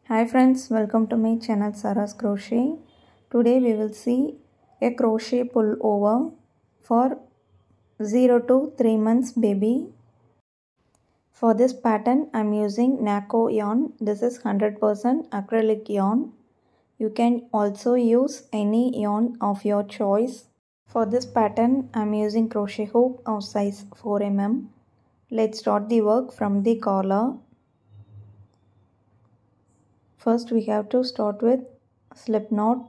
Hi friends, welcome to my channel Sarah's Crochet. Today we will see a crochet pullover for 0 to 3 months baby. For this pattern I am using Naco yarn. This is 100% acrylic yarn. You can also use any yarn of your choice. For this pattern I am using crochet hook of size 4 mm. Let's start the work from the collar. First we have to start with slip knot.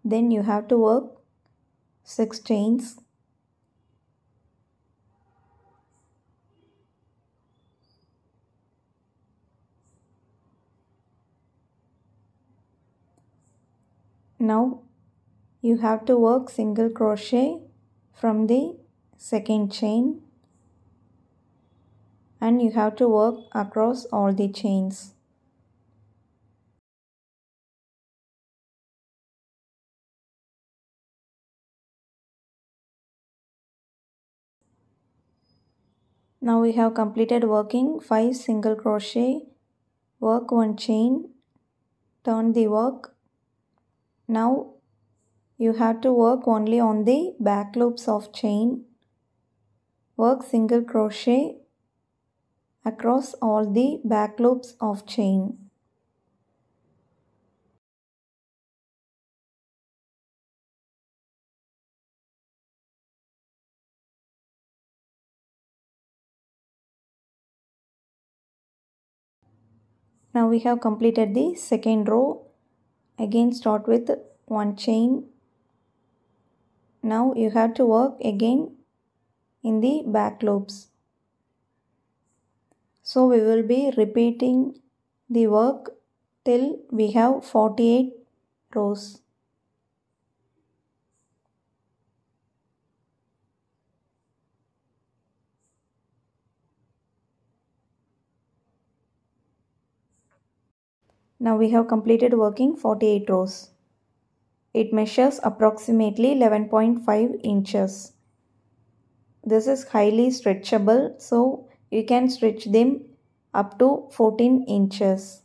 Then you have to work 6 chains. Now you have to work single crochet from the second chain and you have to work across all the chains. Now we have completed working 5 single crochet, work 1 chain, turn the work. Now you have to work only on the back loops of chain, work single crochet across all the back loops of chain. Now we have completed the second row. Again start with 1 chain. Now you have to work again in the back loops. So we will be repeating the work till we have 48 rows. Now we have completed working 48 rows. It measures approximately 11.5 inches. This is highly stretchable, so you can stretch them up to 14 inches.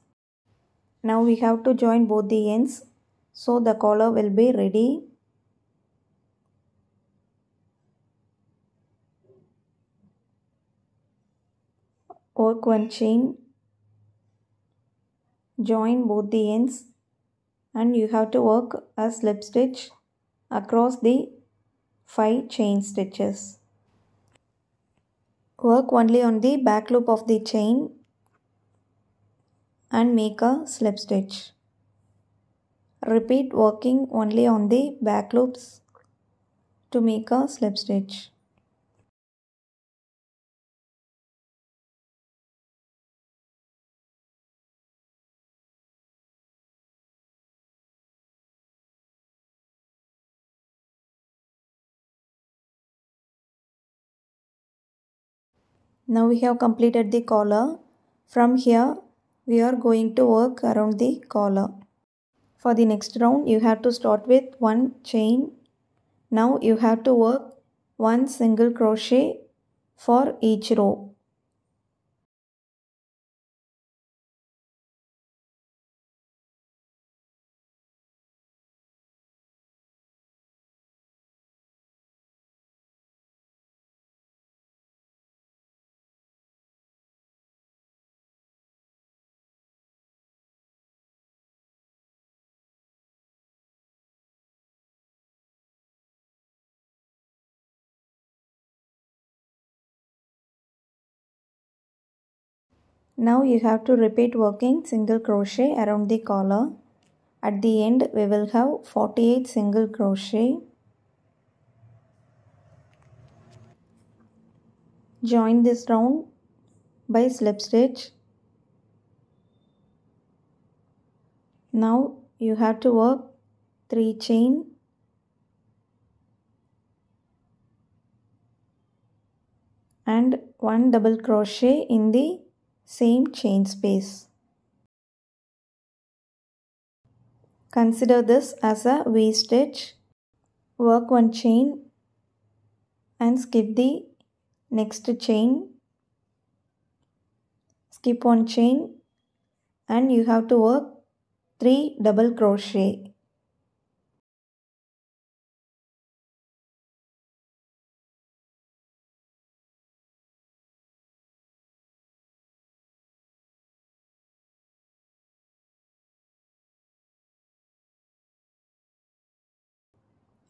Now we have to join both the ends so the collar will be ready. Work 1 chain, join both the ends and you have to work a slip stitch across the 5 chain stitches. Work only on the back loop of the chain and make a slip stitch. Repeat working only on the back loops to make a slip stitch. Now we have completed the collar. From here we are going to work around the collar. For the next round you have to start with 1 chain. Now you have to work 1 single crochet for each row. Now you have to repeat working single crochet around the collar. At the end we will have 48 single crochet. Join this round by slip stitch. Now you have to work 3 chain and 1 double crochet in the same chain space. Consider this as a V-stitch. Work 1 chain and skip the next chain. skip one chain and you have to work 3 double crochet.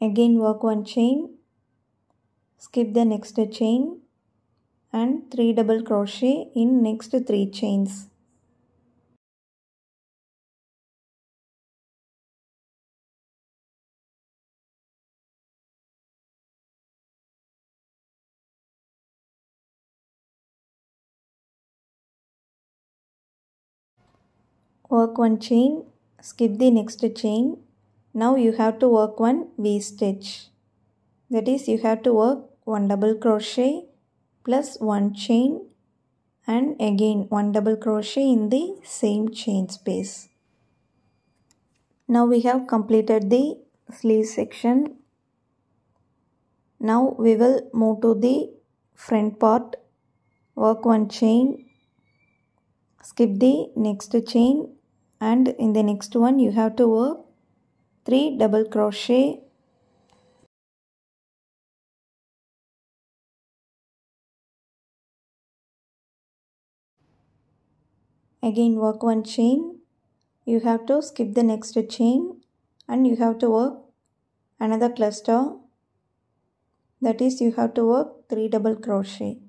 Again work one chain, skip the next chain and 3 double crochet in next 3 chains. Work one chain, skip the next chain. Now you have to work one V-stitch. That is, you have to work 1 double crochet plus 1 chain and again 1 double crochet in the same chain space. Now we have completed the sleeve section. Now we will move to the front part. Work one chain, skip the next chain and in the next one you have to work 3 double crochet. Again work one chain, you have to skip the next chain and you have to work another cluster. That is, you have to work 3 double crochet.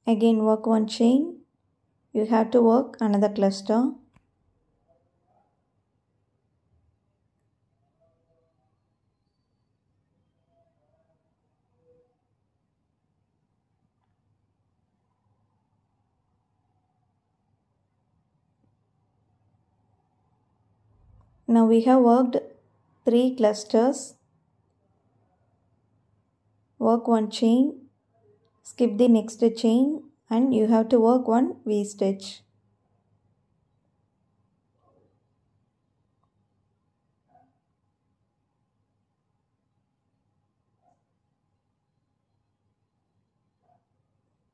Again work one chain, you have to work another cluster. Now we have worked 3 clusters. Work one chain, skip the next chain and you have to work one V-stitch.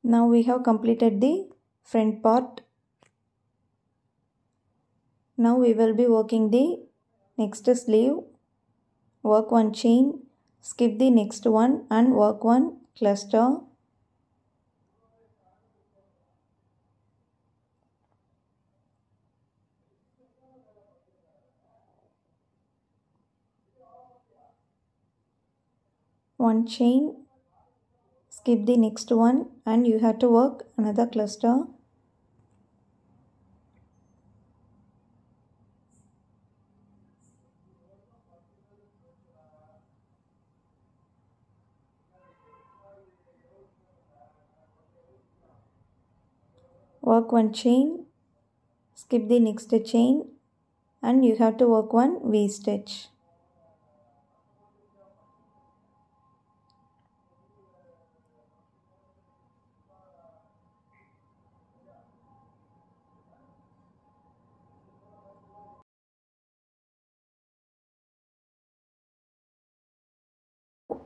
Now we have completed the front part. Now we will be working the next sleeve. Work one chain, skip the next one and work one cluster. One chain, skip the next one and you have to work another cluster. Work one chain, skip the next chain and you have to work one V-stitch.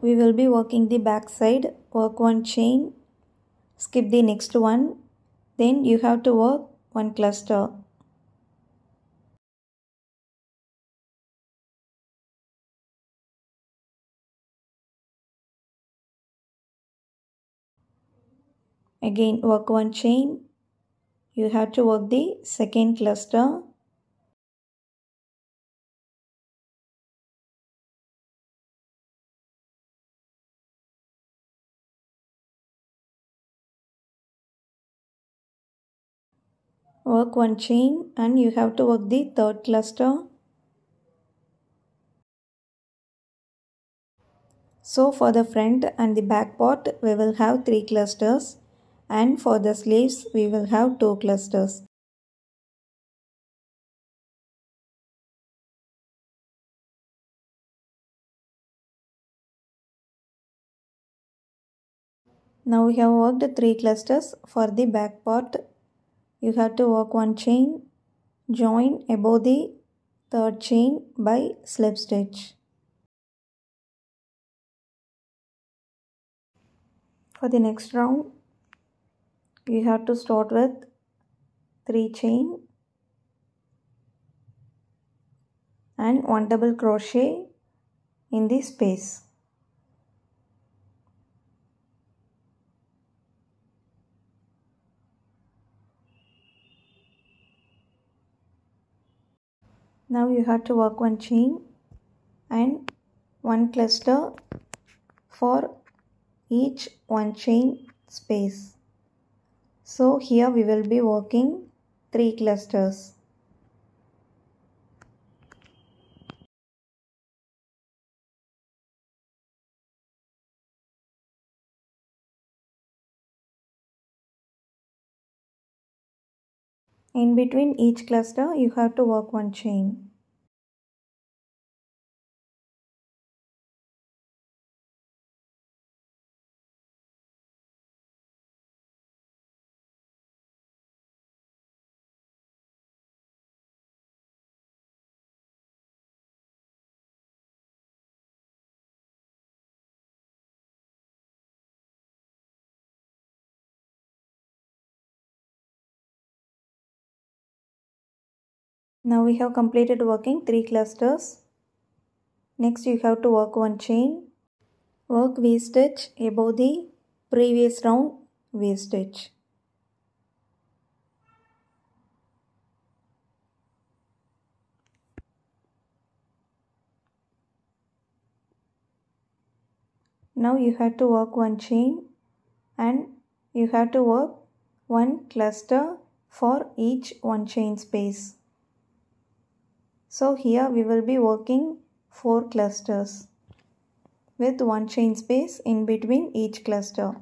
We will be working the back side. Work one chain, skip the next one, then you have to work one cluster. Again work one chain, you have to work the second cluster. Work one chain and you have to work the third cluster. So for the front and the back part we will have 3 clusters and for the sleeves we will have 2 clusters. Now we have worked 3 clusters. For the back part you have to work one chain, join above the third chain by slip stitch. For the next round, you have to start with 3 chain and 1 double crochet in the space. Now you have to work 1 chain and 1 cluster for each 1 chain space. So here we will be working 3 clusters. In between each cluster you have to work 1 chain. Now we have completed working 3 clusters. Next you have to work 1 chain. Work V-stitch above the previous round V-stitch. Now you have to work 1 chain and you have to work 1 cluster for each 1 chain space. So here we will be working 4 clusters with 1 chain space in between each cluster.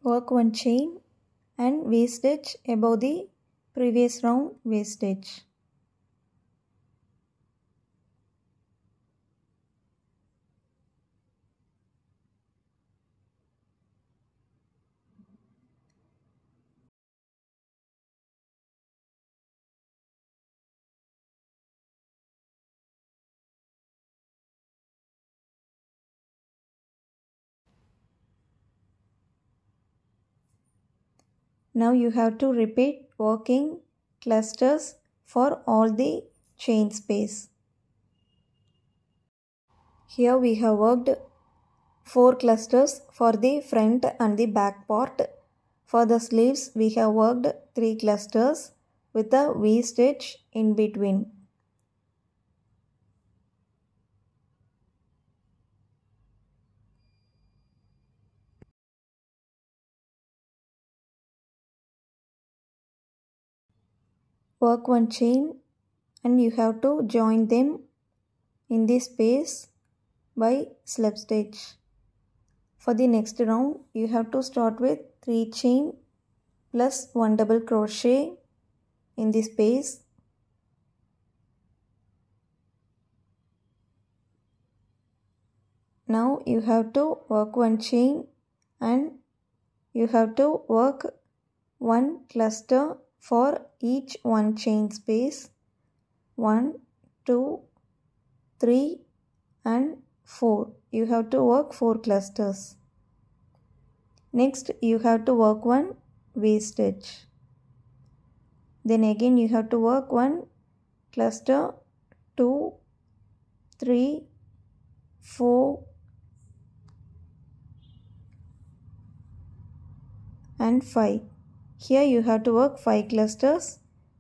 Work 1 chain and V-stitch above the previous round V-stitch. Now you have to repeat working clusters for all the chain space. Here we have worked 4 clusters for the front and the back part. For the sleeves we have worked 3 clusters with a V-stitch in between. Work 1 chain and you have to join them in the space by slip stitch. For the next round you have to start with 3 chain plus 1 double crochet in the space. Now you have to work 1 chain and you have to work 1 cluster for each 1 chain space. 1, 2, 3 and 4. You have to work 4 clusters. Next you have to work 1 V-stitch. Then again you have to work 1 cluster, 2, 3, 4 and 5. Here you have to work 5 clusters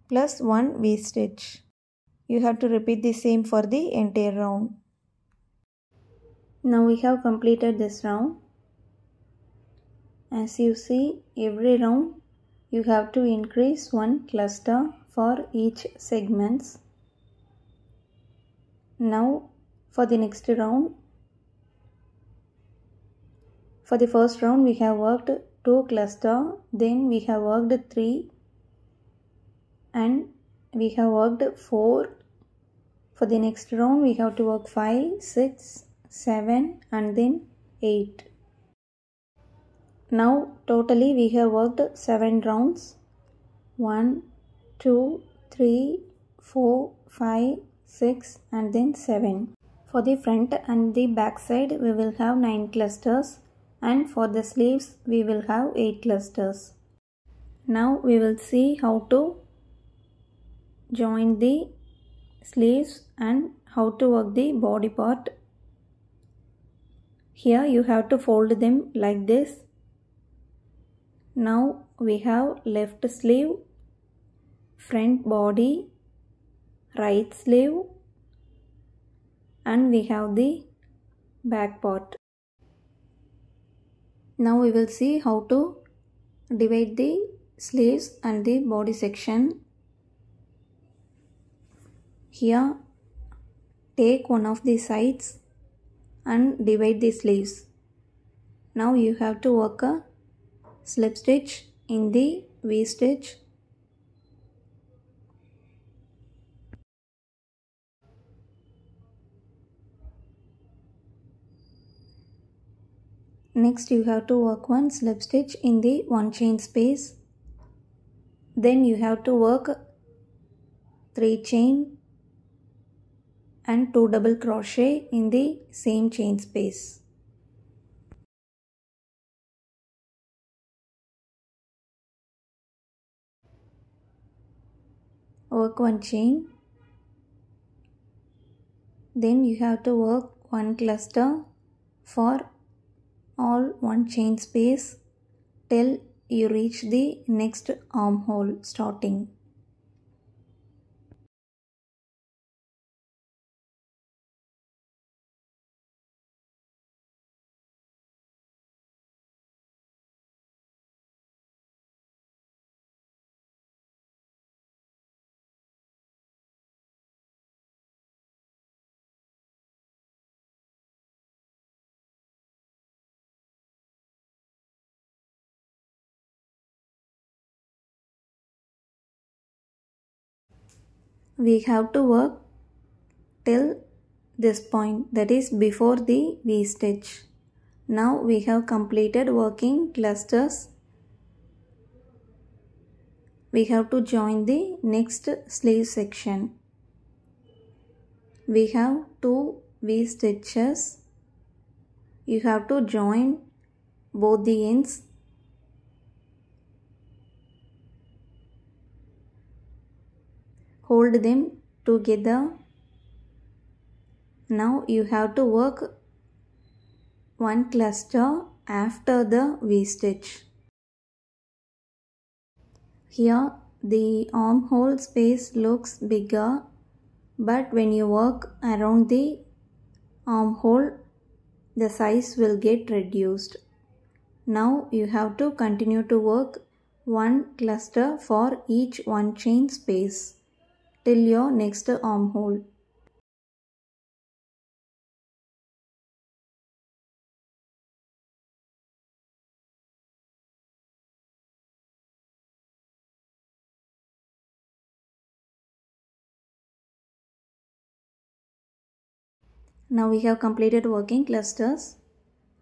plus 1 V-stitch. You have to repeat the same for the entire round. Now we have completed this round. As you see, every round you have to increase 1 cluster for each segments. Now for the next round, for the first round we have worked 2 cluster, then we have worked 3 and we have worked 4. For the next round we have to work 5, 6, 7 and then 8. Now totally we have worked 7 rounds. 1, 2, 3, 4, 5, 6 and then 7. For the front and the back side we will have 9 clusters and for the sleeves we will have 8 clusters. Now we will see how to join the sleeves and how to work the body part. Here you have to fold them like this. Now we have left sleeve, front body, right sleeve and we have the back part. Now we will see how to divide the sleeves and the body section. Here take one of the sides and divide the sleeves. Now you have to work a slip stitch in the V-stitch. Next you have to work one slip stitch in the 1 chain space. Then you have to work 3 chain and 2 double crochet in the same chain space. Work 1 chain. Then you have to work 1 cluster for all 1 chain space till you reach the next armhole starting. We have to work till this point, that is before the V-stitch. Now we have completed working clusters. We have to join the next sleeve section. We have 2 V-stitches. You have to join both the ends. Hold them together. Now you have to work 1 cluster after the V-stitch. Here the armhole space looks bigger, but when you work around the armhole, the size will get reduced. Now you have to continue to work 1 cluster for each 1 chain space till your next armhole. Now we have completed working clusters.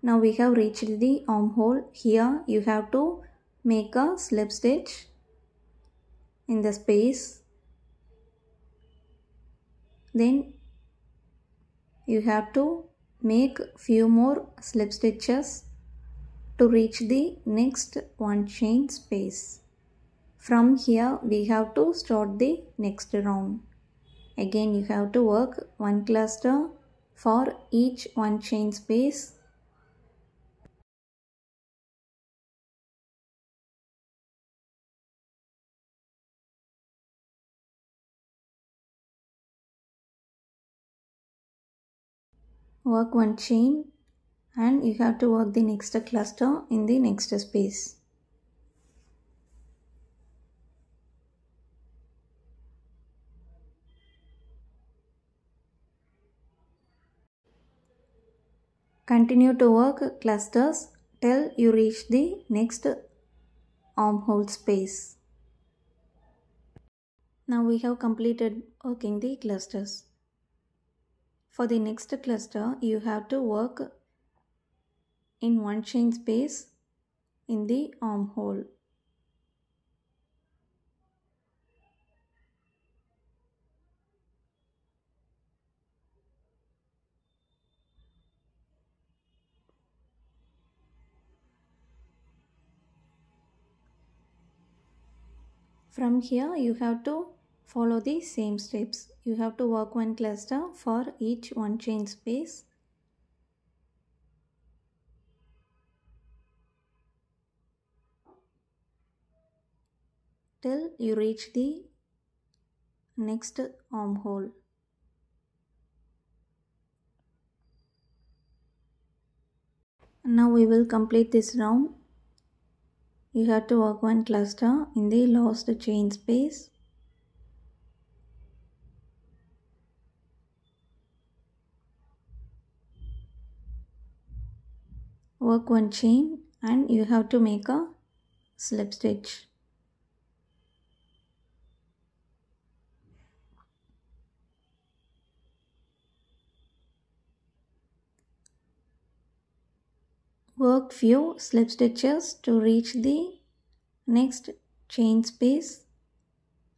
Now we have reached the armhole. Here you have to make a slip stitch in the space. Then you have to make few more slip stitches to reach the next 1 chain space. From here we have to start the next round. Again you have to work 1 cluster for each 1 chain space. work one chain and you have to work the next cluster in the next space. Continue to work clusters till you reach the next armhole space. Now we have completed working the clusters. For the next cluster, you have to work in one chain space in the armhole. From here, you have to follow the same steps. You have to work one cluster for each one chain space. Till you reach the next armhole. Now we will complete this round. You have to work one cluster in the last chain space. Work one chain and you have to make a slip stitch. Work few slip stitches to reach the next chain space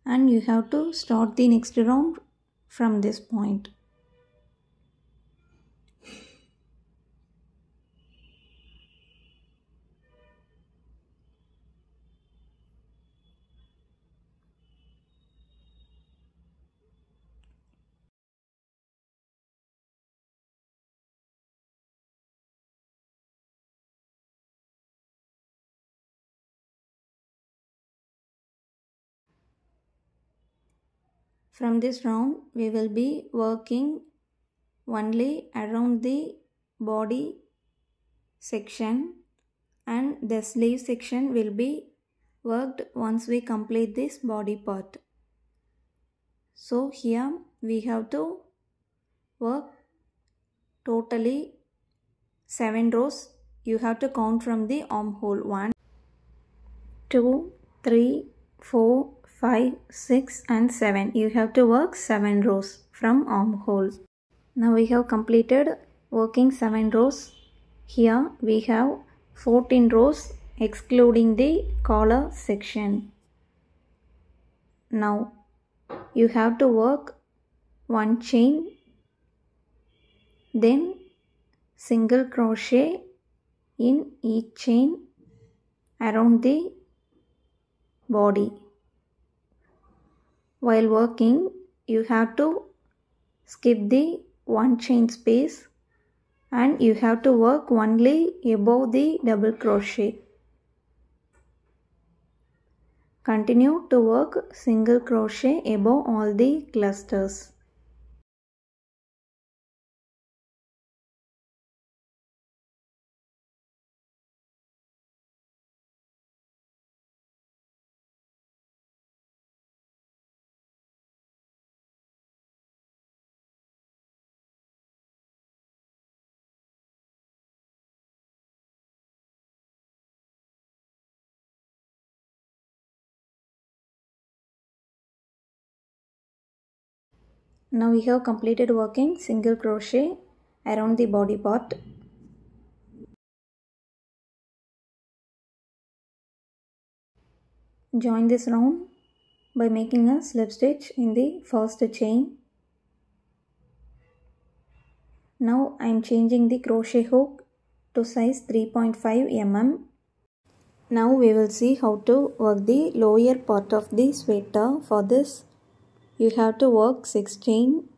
and you have to start the next round from this point. From this round, we will be working only around the body section and the sleeve section will be worked once we complete this body part. So here we have to work totally 7 rows. You have to count from the armhole. 1, 2, 3, 4, 5, 6 and 7. You have to work 7 rows from armhole. Now we have completed working 7 rows. Here we have 14 rows excluding the collar section. Now you have to work one chain, then single crochet in each chain around the body. While working, you have to skip the one chain space and you have to work only above the double crochet. Continue to work single crochet above all the clusters. Now we have completed working single crochet around the body part. Join this round by making a slip stitch in the first chain. Now I am changing the crochet hook to size 3.5 mm. Now we will see how to work the lower part of the sweater. For this, you have to work 6 chain.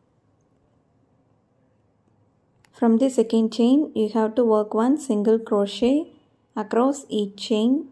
From the second chain, you have to work one single crochet across each chain.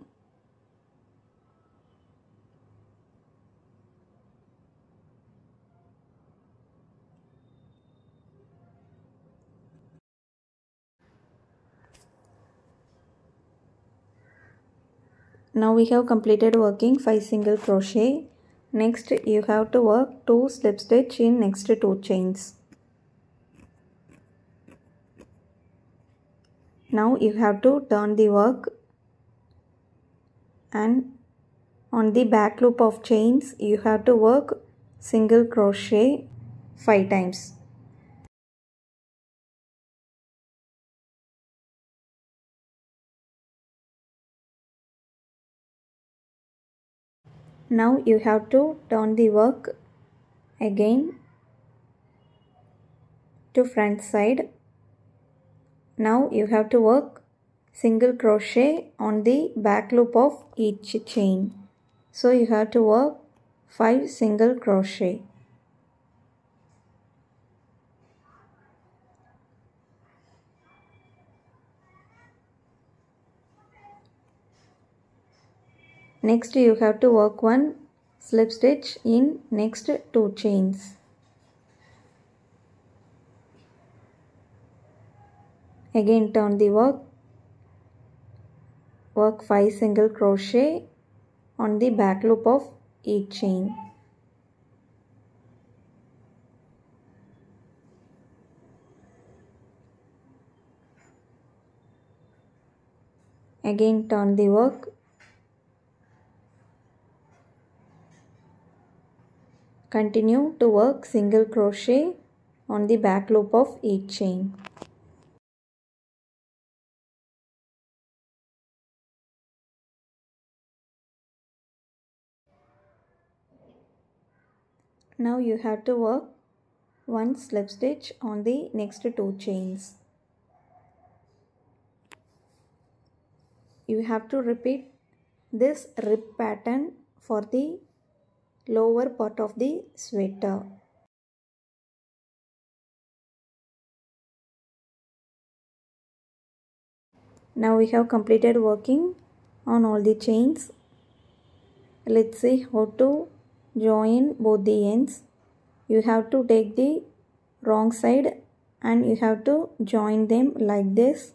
Now we have completed working 5 single crochet. Next you have to work 2 slip stitch in next 2 chains. Now you have to turn the work, and on the back loop of chains you have to work single crochet 5 times. Now you have to turn the work again to front side. Now you have to work single crochet on the back loop of each chain. So you have to work 5 single crochet. Next you have to work 1 slip stitch in next 2 chains. Again turn the work, work 5 single crochet on the back loop of each chain. Again turn the work, continue to work single crochet on the back loop of each chain. Now you have to work 1 slip stitch on the next 2 chains. You have to repeat this rib pattern for the lower part of the sweater. Now we have completed working on all the chains. Let's see how to join both the ends. You have to take the wrong side and you have to join them like this.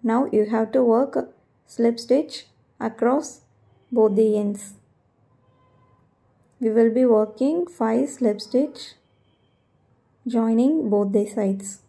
Now you have to work slip stitch across both the ends. We will be working 5 slip stitch joining both the sides.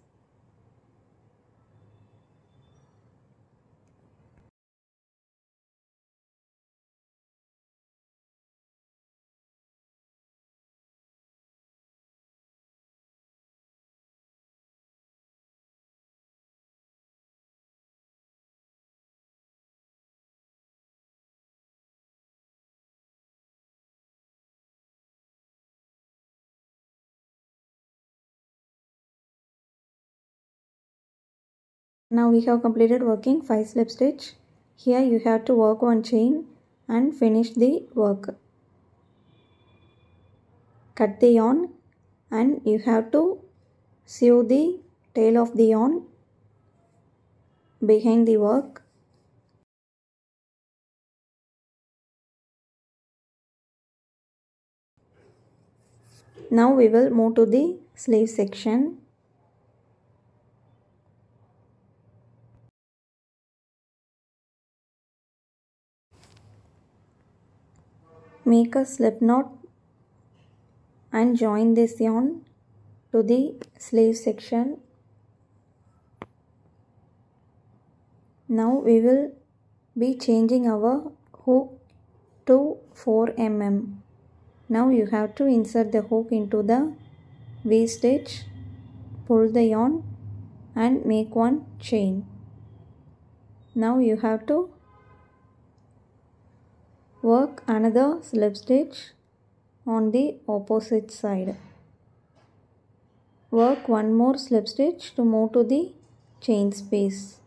Now we have completed working 5 slip stitch. Here you have to work 1 chain and finish the work. Cut the yarn and you have to sew the tail of the yarn behind the work. Now we will move to the sleeve section. Make a slip knot and join this yarn to the sleeve section. Now we will be changing our hook to 4 mm. Now you have to insert the hook into the V stitch, pull the yarn and make 1 chain. Now you have to work another slip stitch on the opposite side. Work 1 more slip stitch to move to the chain space.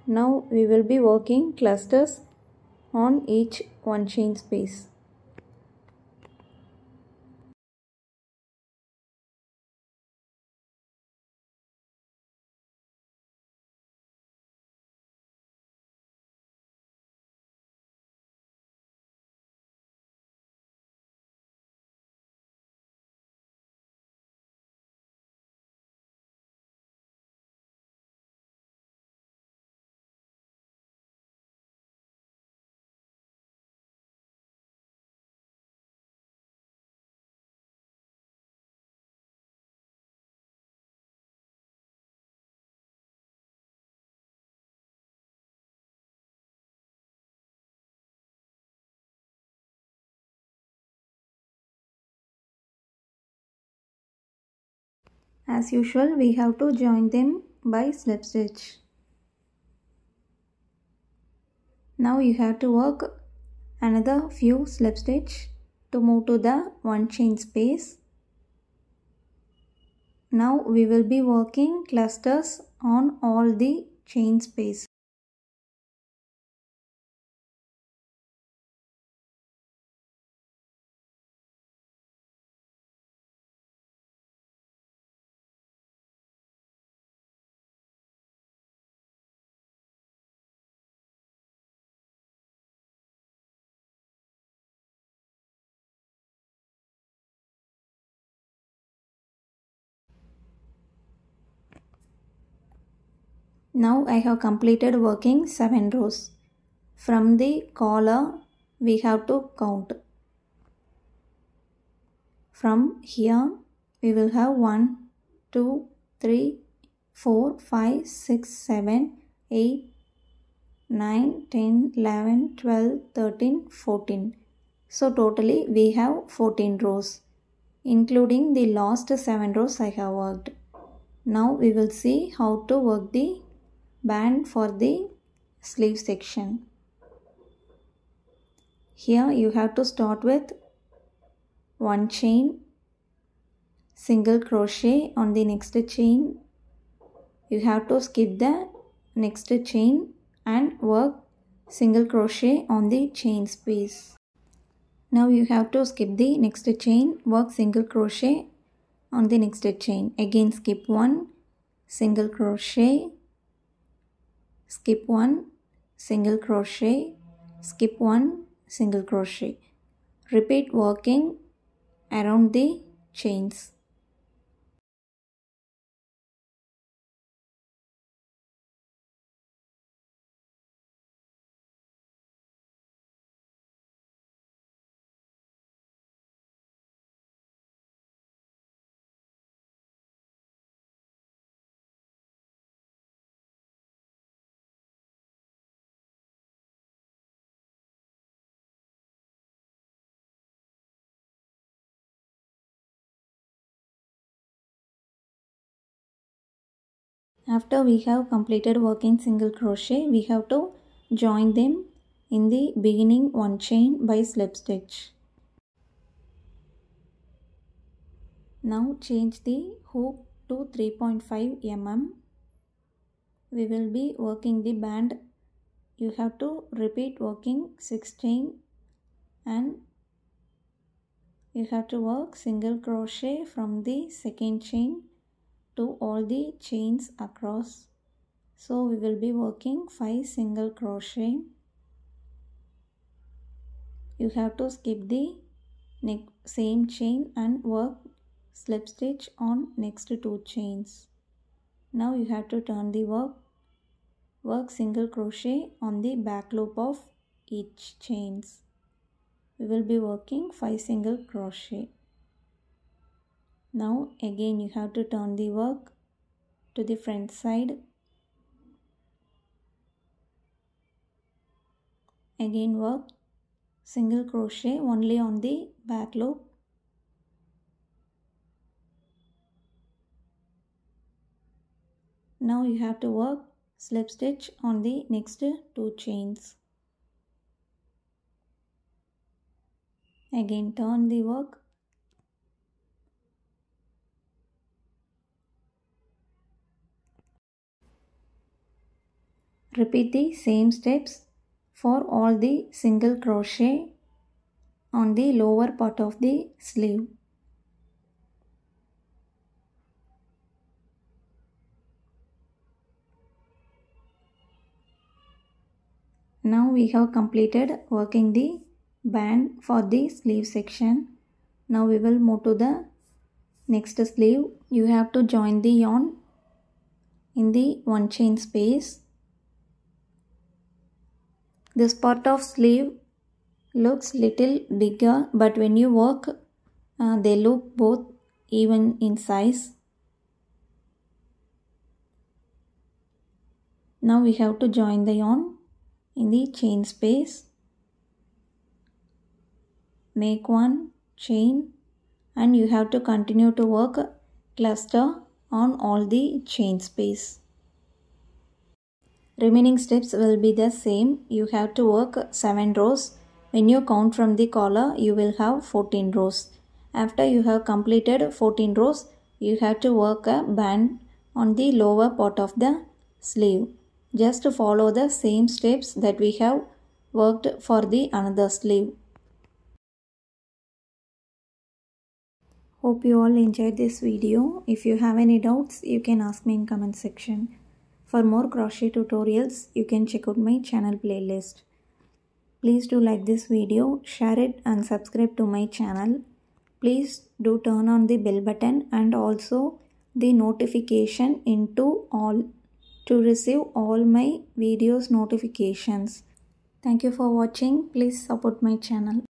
Now we will be working clusters on each 1 chain space. As usual, we have to join them by slip stitch. Now you have to work another few slip stitch to move to the one chain space. Now we will be working clusters on all the chain space. Now I have completed working 7 rows. From the collar we have to count. From here we will have 1, 2, 3, 4, 5, 6, 7, 8, 9, 10, 11, 12, 13, 14. So totally we have 14 rows, including the last 7 rows I have worked. Now we will see how to work the band for the sleeve section. Here you have to start with one chain, single crochet on the next chain. You have to skip the next chain and work single crochet on the chain space. Now you have to skip the next chain, work single crochet on the next chain. Again skip one, single crochet, skip one, single crochet, skip one, single crochet. Repeat working around the chains. After we have completed working single crochet, we have to join them in the beginning one chain by slip stitch. Now change the hook to 3.5 mm. We will be working the band. You have to repeat working 6 chain and you have to work single crochet from the second chain to all the chains across. So we will be working 5 single crochet. You have to skip the same chain and work slip stitch on next 2 chains. Now you have to turn the work single crochet on the back loop of each chains. We will be working 5 single crochet. Now again you have to turn the work to the front side. Again work single crochet only on the back loop. Now you have to work slip stitch on the next 2 chains. Again turn the work. Repeat the same steps for all the single crochet on the lower part of the sleeve. Now we have completed working the band for the sleeve section. Now we will move to the next sleeve. You have to join the yarn in the one chain space. This part of sleeve looks little bigger, but when you work they look both even in size. Now we have to join the yarn in the chain space. Make one chain and you have to continue to work cluster on all the chain space. Remaining steps will be the same. You have to work 7 rows. When you count from the collar, you will have 14 rows. After you have completed 14 rows, you have to work a band on the lower part of the sleeve. Just to follow the same steps that we have worked for the another sleeve. Hope you all enjoyed this video. If you have any doubts, you can ask me in comment section. For more crochet tutorials, you can check out my channel playlist. Please do like this video, share it and subscribe to my channel. Please do turn on the bell button and also the notification into all to receive all my videos notifications. Thank you for watching. Please support my channel.